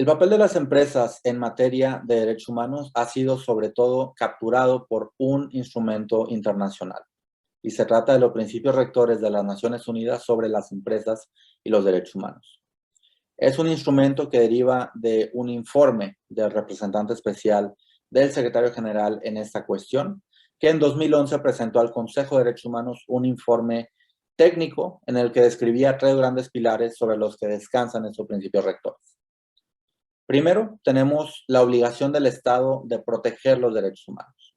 El papel de las empresas en materia de derechos humanos ha sido sobre todo capturado por un instrumento internacional y se trata de los principios rectores de las Naciones Unidas sobre las empresas y los derechos humanos. Es un instrumento que deriva de un informe del representante especial del secretario general en esta cuestión, que en 2011 presentó al Consejo de Derechos Humanos un informe técnico en el que describía tres grandes pilares sobre los que descansan estos principios rectores. Primero, tenemos la obligación del Estado de proteger los derechos humanos.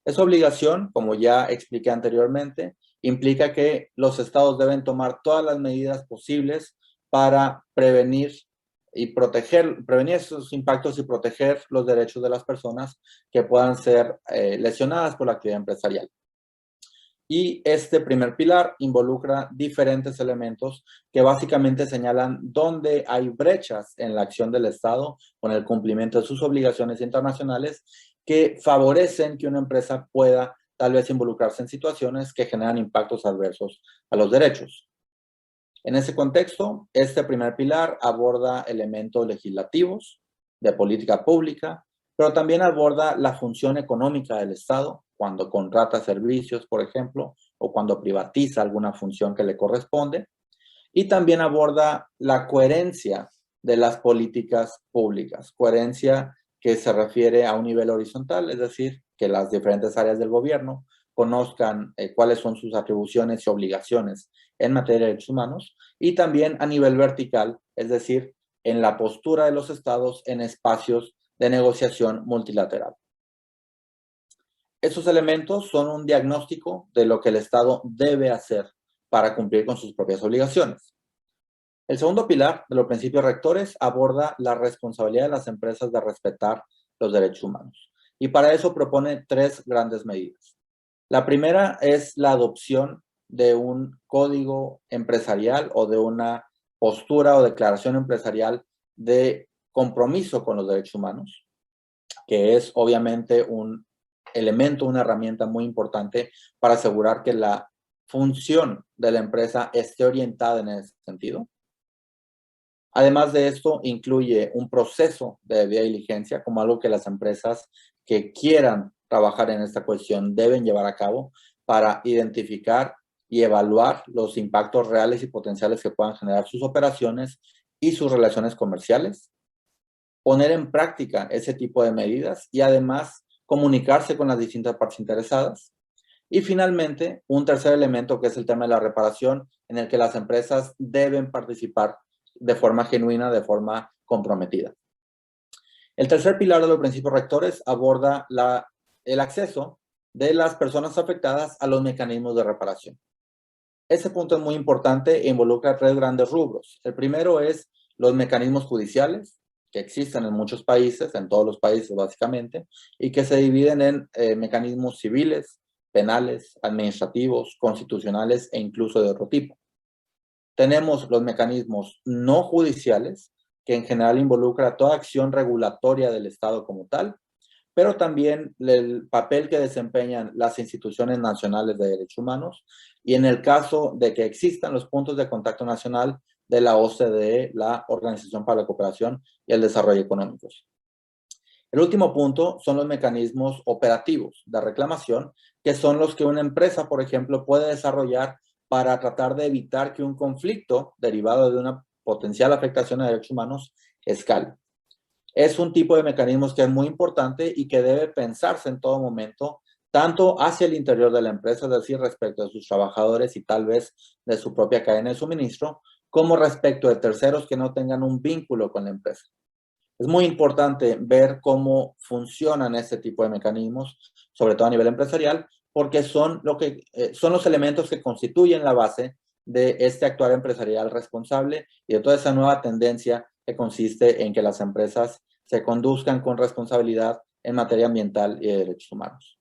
Esa obligación, como ya expliqué anteriormente, implica que los estados deben tomar todas las medidas posibles para prevenir esos impactos y proteger los derechos de las personas que puedan ser lesionadas por la actividad empresarial. Y este primer pilar involucra diferentes elementos que básicamente señalan dónde hay brechas en la acción del Estado con el cumplimiento de sus obligaciones internacionales que favorecen que una empresa pueda tal vez involucrarse en situaciones que generan impactos adversos a los derechos. En ese contexto, este primer pilar aborda elementos legislativos, de política pública, pero también aborda la función económica del Estado, cuando contrata servicios, por ejemplo, o cuando privatiza alguna función que le corresponde, y también aborda la coherencia de las políticas públicas, coherencia que se refiere a un nivel horizontal, es decir, que las diferentes áreas del gobierno conozcan cuáles son sus atribuciones y obligaciones en materia de derechos humanos, y también a nivel vertical, es decir, en la postura de los estados en espacios de negociación multilateral. Esos elementos son un diagnóstico de lo que el Estado debe hacer para cumplir con sus propias obligaciones. El segundo pilar de los principios rectores aborda la responsabilidad de las empresas de respetar los derechos humanos. Y para eso propone tres grandes medidas. La primera es la adopción de un código empresarial o de una postura o declaración empresarial de compromiso con los derechos humanos, que es obviamente un elemento, una herramienta muy importante para asegurar que la función de la empresa esté orientada en ese sentido. Además de esto, incluye un proceso de debida diligencia como algo que las empresas que quieran trabajar en esta cuestión deben llevar a cabo para identificar y evaluar los impactos reales y potenciales que puedan generar sus operaciones y sus relaciones comerciales, poner en práctica ese tipo de medidas y además comunicarse con las distintas partes interesadas. Y finalmente, un tercer elemento que es el tema de la reparación, en el que las empresas deben participar de forma genuina, de forma comprometida. El tercer pilar de los principios rectores aborda el acceso de las personas afectadas a los mecanismos de reparación. Ese punto es muy importante e involucra tres grandes rubros. El primero es los mecanismos judiciales, que existen en muchos países, en todos los países básicamente, y que se dividen en mecanismos civiles, penales, administrativos, constitucionales e incluso de otro tipo. Tenemos los mecanismos no judiciales, que en general involucra toda acción regulatoria del Estado como tal, pero también el papel que desempeñan las instituciones nacionales de derechos humanos y en el caso de que existan los puntos de contacto nacional de la OCDE, la Organización para la Cooperación y el Desarrollo Económicos. El último punto son los mecanismos operativos de reclamación, que son los que una empresa, por ejemplo, puede desarrollar para tratar de evitar que un conflicto derivado de una potencial afectación a derechos humanos escale. Es un tipo de mecanismos que es muy importante y que debe pensarse en todo momento, tanto hacia el interior de la empresa, es decir, respecto de sus trabajadores y tal vez de su propia cadena de suministro, como respecto de terceros que no tengan un vínculo con la empresa. Es muy importante ver cómo funcionan este tipo de mecanismos, sobre todo a nivel empresarial, porque son los elementos que constituyen la base de este actuar empresarial responsable y de toda esa nueva tendencia que consiste en que las empresas se conduzcan con responsabilidad en materia ambiental y de derechos humanos.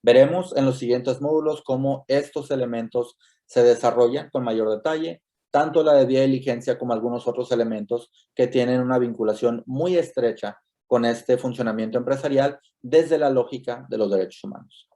Veremos en los siguientes módulos cómo estos elementos se desarrollan con mayor detalle, tanto la debida diligencia como algunos otros elementos que tienen una vinculación muy estrecha con este funcionamiento empresarial desde la lógica de los derechos humanos.